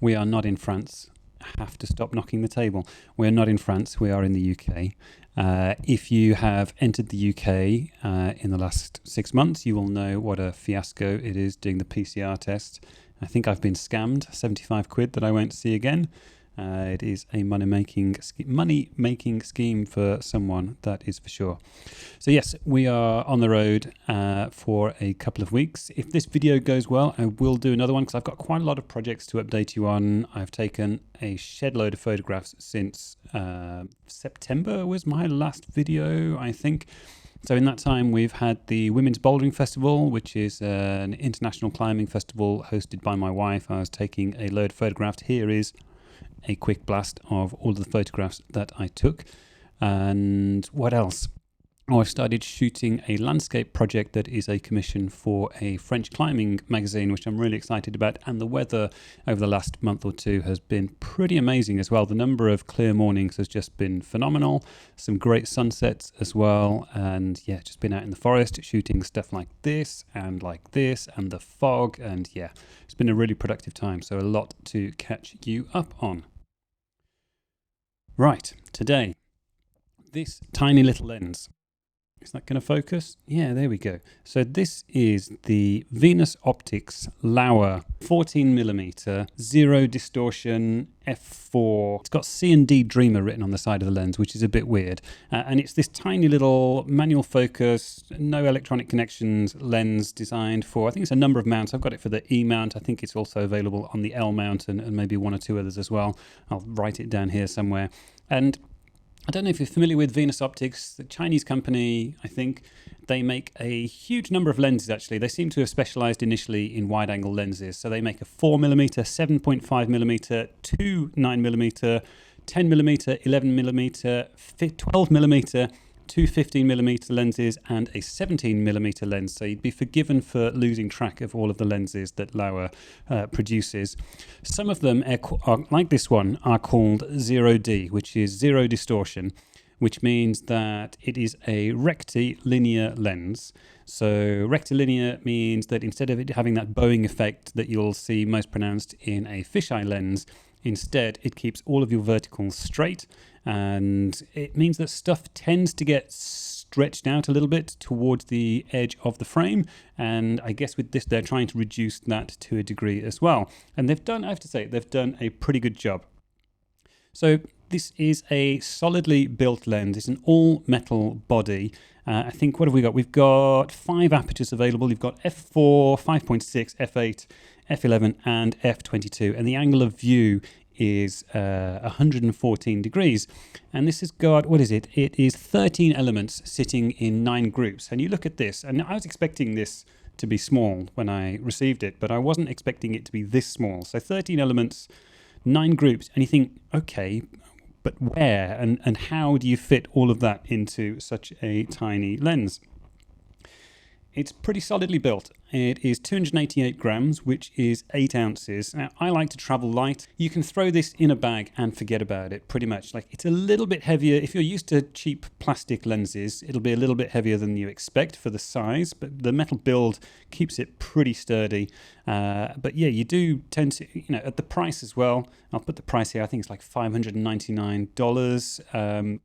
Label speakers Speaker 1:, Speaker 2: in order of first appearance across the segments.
Speaker 1: We are not in France. I have to stop knocking the table. We are not in France. We are in the UK. If you have entered the UK in the last 6 months, you will know what a fiasco it is doing the PCR test. I think I've been scammed, 75 quid that I won't see again. It is a money-making scheme for someone, that is for sure. So yes, we are on the road for a couple of weeks. If this video goes well, I will do another one because I've got quite a lot of projects to update you on. I've taken a shed load of photographs since September was my last video, I think. So in that time, we've had the Women's Bouldering Festival, which is an international climbing festival hosted by my wife. I was taking a load of photographs. Here is a quick blast of all of the photographs that I took. And what else? Oh, I've started shooting a landscape project that is a commission for a French climbing magazine, which I'm really excited about. And the weather over the last month or two has been pretty amazing as well. The number of clear mornings has just been phenomenal. Some great sunsets as well. And yeah, just been out in the forest shooting stuff like this and the fog. And yeah, it's been a really productive time. So a lot to catch you up on. Right, today, this tiny little lens. Is that going to focus? Yeah, there we go. So this is the Venus Optics Laowa 14mm, zero distortion, f4. It's got C&D Dreamer written on the side of the lens, which is a bit weird. And it's this tiny little manual focus, no electronic connections lens designed for, I think it's a number of mounts. I've got it for the E mount. I think it's also available on the L mount and maybe one or two others as well. I'll write it down here somewhere. And I don't know if you're familiar with Venus Optics, the Chinese company. I think they make a huge number of lenses, actually. They seem to have specialized initially in wide-angle lenses. So they make a 4mm, 7.5mm, two 9mm, 10mm, 11mm, 12mm, two 15mm lenses, and a 17mm lens. So you'd be forgiven for losing track of all of the lenses that Lauer produces. Some of them are like this one, are called 0D, which is zero distortion, which means that it is a rectilinear lens. So rectilinear means that instead of it having that bowing effect that you'll see most pronounced in a fisheye lens, instead it keeps all of your verticals straight, and it means that stuff tends to get stretched out a little bit towards the edge of the frame. And I guess with this, they're trying to reduce that to a degree as well. And they've done, I have to say, they've done a pretty good job. So this is a solidly built lens. It's an all-metal body. I think, what have we got? We've got 5 apertures available. You've got f4, 5.6, f8, f11, and f22. And the angle of view is 114 degrees. And this has got, what is it? It is 13 elements sitting in 9 groups. And you look at this, and I was expecting this to be small when I received it, but I wasn't expecting it to be this small. So 13 elements, 9 groups, and you think, okay, but where and how do you fit all of that into such a tiny lens? It's pretty solidly built. It is 288 grams, which is 8 ounces. Now, I like to travel light. You can throw this in a bag and forget about it, pretty much. Like, it's a little bit heavier. If you're used to cheap plastic lenses, it'll be a little bit heavier than you expect for the size, but the metal build keeps it pretty sturdy. But yeah, you do tend to, at the price as well. I'll put the price here. I think it's like $599.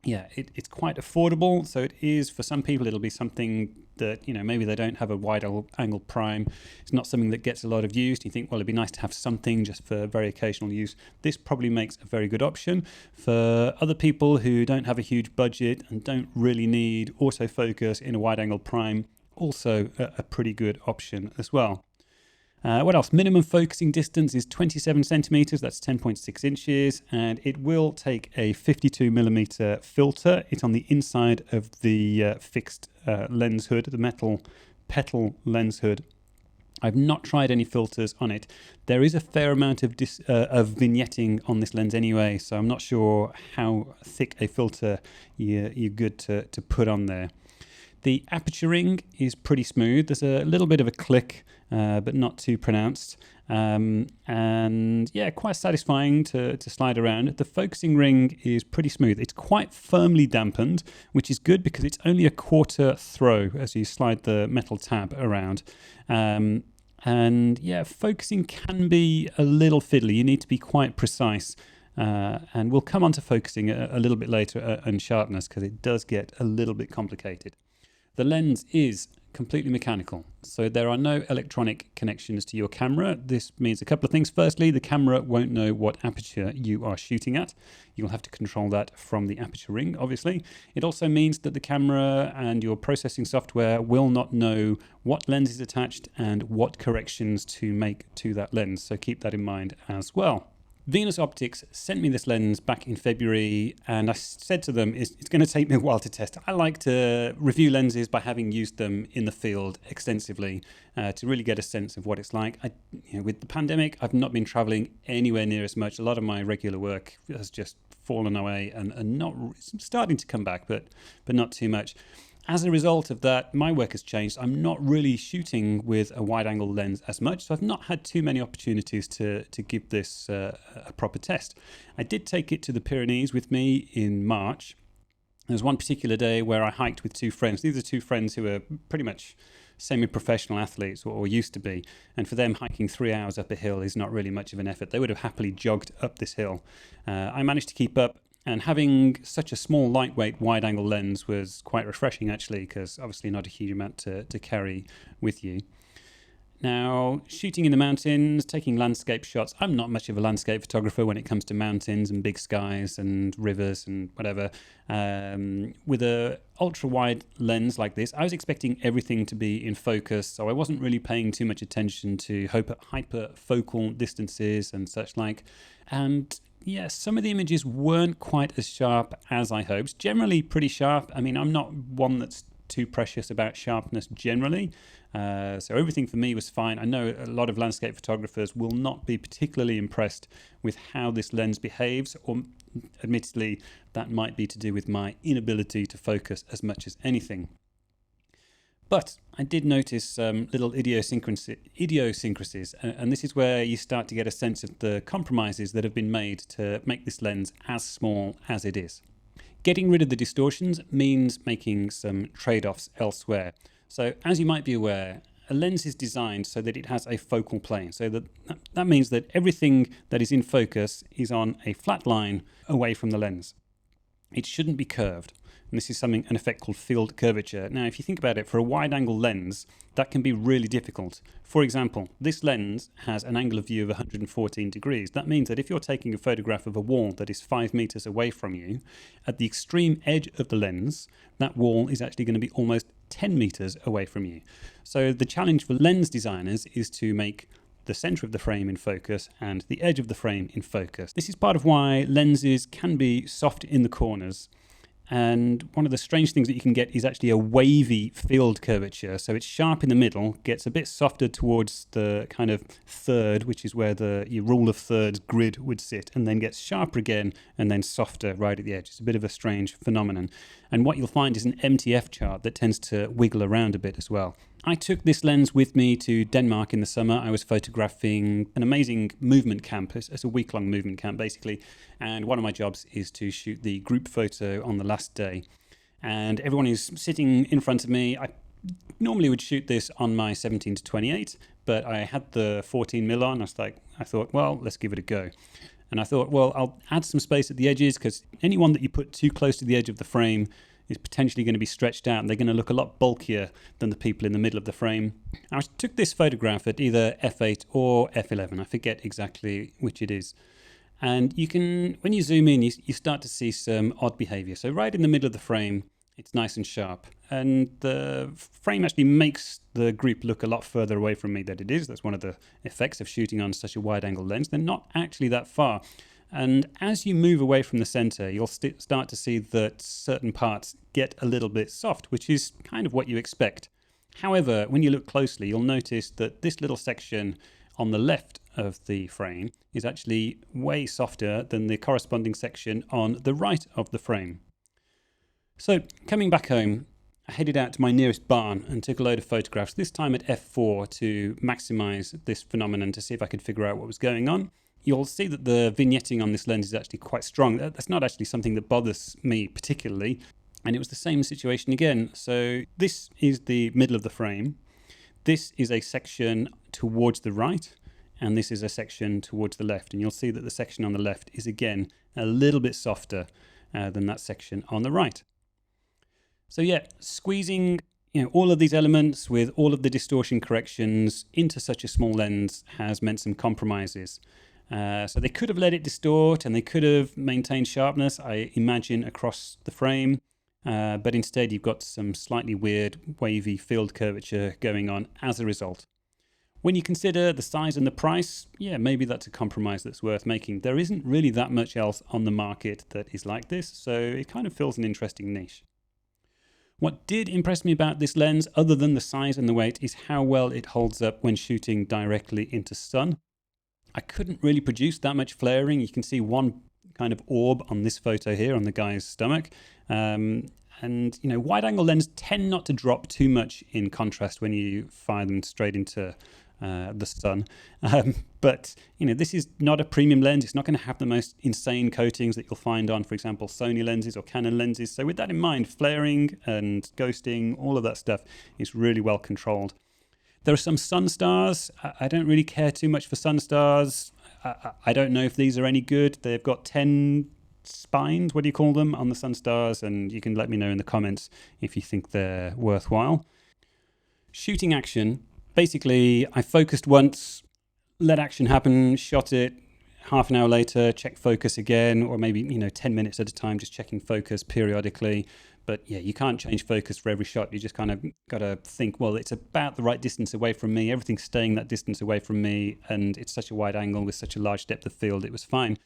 Speaker 1: Yeah, it's quite affordable. So it is, for some people, it'll be something that, maybe they don't have a wide angle prime. It's not something that gets a lot of use. You think, well, it'd be nice to have something just for very occasional use. This probably makes a very good option. For other people who don't have a huge budget and don't really need autofocus in a wide angle prime, also a pretty good option as well. What else? Minimum focusing distance is 27 centimeters. That's 10.6 inches. And it will take a 52mm filter. It's on the inside of the fixed lens hood, the metal petal lens hood. I've not tried any filters on it. There is a fair amount of vignetting on this lens anyway, so I'm not sure how thick a filter you're good to put on there. The aperture ring is pretty smooth. There's a little bit of a click, but not too pronounced. And yeah, quite satisfying to slide around. The focusing ring is pretty smooth. It's quite firmly dampened, which is good because it's only a quarter throw as you slide the metal tab around. And yeah, focusing can be a little fiddly. You need to be quite precise. And we'll come on to focusing a little bit later and sharpness, because it does get a little bit complicated. The lens is completely mechanical, so there are no electronic connections to your camera. This means a couple of things. Firstly, the camera won't know what aperture you are shooting at. You'll have to control that from the Aperture Ring, obviously. It also means that the camera and your processing software will not know what lens is attached and what corrections to make to that lens, so keep that in mind as well. Venus Optics sent me this lens back in February, and I said to them, it's going to take me a while to test. I like to review lenses by having used them in the field extensively to really get a sense of what it's like. With the pandemic, I've not been traveling anywhere near as much. A lot of my regular work has just fallen away and not starting to come back, but not too much. As a result of that, my work has changed. I'm not really shooting with a wide-angle lens as much, so I've not had too many opportunities to give this a proper test. I did take it to the Pyrenees with me in March. There was one particular day where I hiked with two friends. These are two friends who are pretty much semi-professional athletes, or used to be, and for them hiking 3 hours up a hill is not really much of an effort. They would have happily jogged up this hill. I managed to keep up. And having such a small, lightweight, wide-angle lens was quite refreshing, actually, because obviously not a huge amount to carry with you. Now, shooting in the mountains, taking landscape shots. I'm not much of a landscape photographer when it comes to mountains and big skies and rivers and whatever. With a ultra-wide lens like this, I was expecting everything to be in focus, so I wasn't really paying too much attention to hyper-focal distances and such like. And yes, some of the images weren't quite as sharp as I hoped. Generally pretty sharp. I mean, I'm not one that's too precious about sharpness generally. So everything for me was fine. I know a lot of landscape photographers will not be particularly impressed with how this lens behaves, or admittedly, that might be to do with my inability to focus as much as anything. But I did notice some little idiosyncrasies, and this is where you start to get a sense of the compromises that have been made to make this lens as small as it is. Getting rid of the distortions means making some trade-offs elsewhere. So as you might be aware, a lens is designed so that it has a focal plane. So that means that everything that is in focus is on a flat line away from the lens. It shouldn't be curved. And this is an effect called field curvature. Now, if you think about it, for a wide-angle lens, that can be really difficult. For example, this lens has an angle of view of 114 degrees. That means that if you're taking a photograph of a wall that is 5 meters away from you, at the extreme edge of the lens, that wall is actually going to be almost 10 meters away from you. So the challenge for lens designers is to make the center of the frame in focus and the edge of the frame in focus. This is part of why lenses can be soft in the corners. And one of the strange things that you can get is actually a wavy field curvature. So it's sharp in the middle, gets a bit softer towards the kind of third, which is where your rule of thirds grid would sit, and then gets sharper again and then softer right at the edge. It's a bit of a strange phenomenon. And what you'll find is an MTF chart that tends to wiggle around a bit as well. I took this lens with me to Denmark in the summer. I was photographing an amazing movement camp. It's a week-long movement camp, basically. And one of my jobs is to shoot the group photo on the last day. And everyone is sitting in front of me. I normally would shoot this on my 17 to 28, but I had the 14mm on. I thought, well, let's give it a go. And I thought, well, I'll add some space at the edges, because anyone that you put too close to the edge of the frame is potentially going to be stretched out, and they're going to look a lot bulkier than the people in the middle of the frame. I took this photograph at either f8 or f11. I forget exactly which it is. And you can, when you zoom in, you start to see some odd behavior. So right in the middle of the frame, it's nice and sharp. And the frame actually makes the group look a lot further away from me than it is. That's one of the effects of shooting on such a wide-angle lens. They're not actually that far. And as you move away from the center, you'll start to see that certain parts get a little bit soft, which is kind of what you expect. However, when you look closely, you'll notice that this little section on the left of the frame is actually way softer than the corresponding section on the right of the frame. So coming back home, I headed out to my nearest barn and took a load of photographs, this time at f4, to maximize this phenomenon, to see if I could figure out what was going on. You'll see that the vignetting on this lens is actually quite strong. That's not actually something that bothers me particularly. And it was the same situation again. So this is the middle of the frame. this is a section towards the right, and this is a section towards the left. And you'll see that the section on the left is again a little bit softer than that section on the right. So yeah, squeezing all of these elements with all of the distortion corrections into such a small lens has meant some compromises. So they could have let it distort and they could have maintained sharpness, I imagine, across the frame. But instead you've got some slightly weird wavy field curvature going on as a result. When you consider the size and the price, yeah, maybe that's a compromise that's worth making. There isn't really that much else on the market that is like this, so it kind of fills an interesting niche. What did impress me about this lens, other than the size and the weight, is how well it holds up when shooting directly into sun. I couldn't really produce that much flaring. You can see one kind of orb on this photo here on the guy's stomach. And wide angle lenses tend not to drop too much in contrast when you fire them straight into the sun. But this is not a premium lens. It's not going to have the most insane coatings that you'll find on, for example, Sony lenses or Canon lenses. So with that in mind, flaring and ghosting, all of that stuff is really well controlled. There are some sun stars. I don't really care too much for sun stars. I don't know if these are any good. They've got 10 spines, what do you call them, on the sun stars, and you can let me know in the comments if you think they're worthwhile. Shooting action. Basically, I focused once, let action happen, shot it, half an hour later, check focus again, or maybe 10 minutes at a time, just checking focus periodically. But yeah, you can't change focus for every shot. You just kind of got to think, well, it's about the right distance away from me. Everything's staying that distance away from me, and it's such a wide angle with such a large depth of field. It was fine.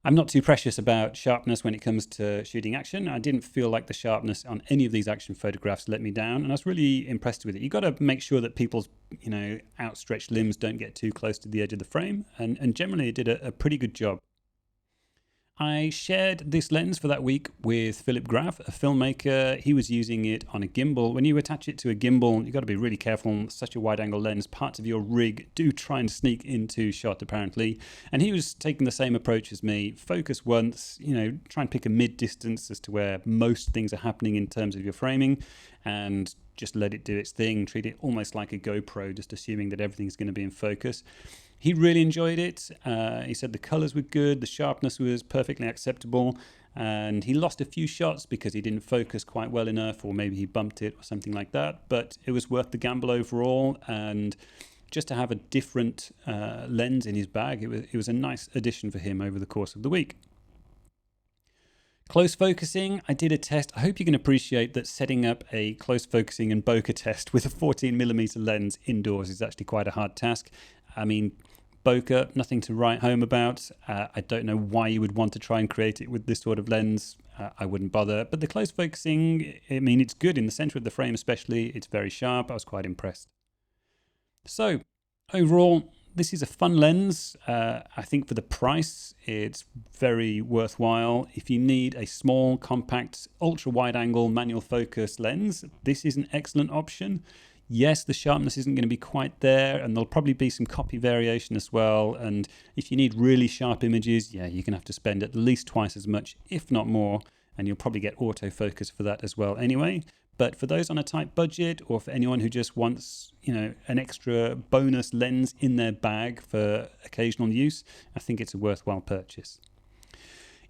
Speaker 1: I'm not too precious about sharpness when it comes to shooting action. I didn't feel like the sharpness on any of these action photographs let me down, and I was really impressed with it. You've got to make sure that people's outstretched limbs don't get too close to the edge of the frame, and generally it did a pretty good job. I shared this lens for that week with Philip Graff, a filmmaker. He was using it on a gimbal. When you attach it to a gimbal, you've got to be really careful. Such a wide angle lens, parts of your rig do try and sneak into shot apparently. And he was taking the same approach as me. Focus once, try and pick a mid distance as to where most things are happening in terms of your framing, and just let it do its thing. Treat it almost like a GoPro, just assuming that everything's going to be in focus. He really enjoyed it. He said the colors were good, the sharpness was perfectly acceptable, and he lost a few shots because he didn't focus quite well enough, or maybe he bumped it or something like that. But it was worth the gamble overall, and just to have a different lens in his bag, it was a nice addition for him over the course of the week. Close focusing, I did a test. I hope you can appreciate that setting up a close focusing and bokeh test with a 14mm lens indoors is actually quite a hard task. I mean, bokeh, nothing to write home about. I don't know why you would want to try and create it with this sort of lens. I wouldn't bother. But the close focusing, it's good in the center of the frame especially. It's very sharp. I was quite impressed. So, overall, this is a fun lens. I think for the price, it's very worthwhile. If you need a small, compact, ultra-wide-angle manual focus lens, this is an excellent option. Yes, the sharpness isn't going to be quite there, and there'll probably be some copy variation as well. And if you need really sharp images, yeah, you're going to have to spend at least twice as much, if not more, and you'll probably get autofocus for that as well anyway. But for those on a tight budget, or for anyone who just wants, an extra bonus lens in their bag for occasional use, I think it's a worthwhile purchase.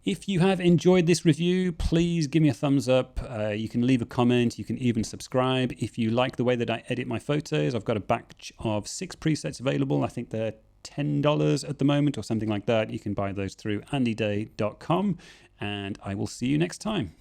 Speaker 1: If you have enjoyed this review, please give me a thumbs up. You can leave a comment. You can even subscribe. If you like the way that I edit my photos, I've got a batch of 6 presets available. I think they're $10 at the moment or something like that. You can buy those through andyday.com, and I will see you next time.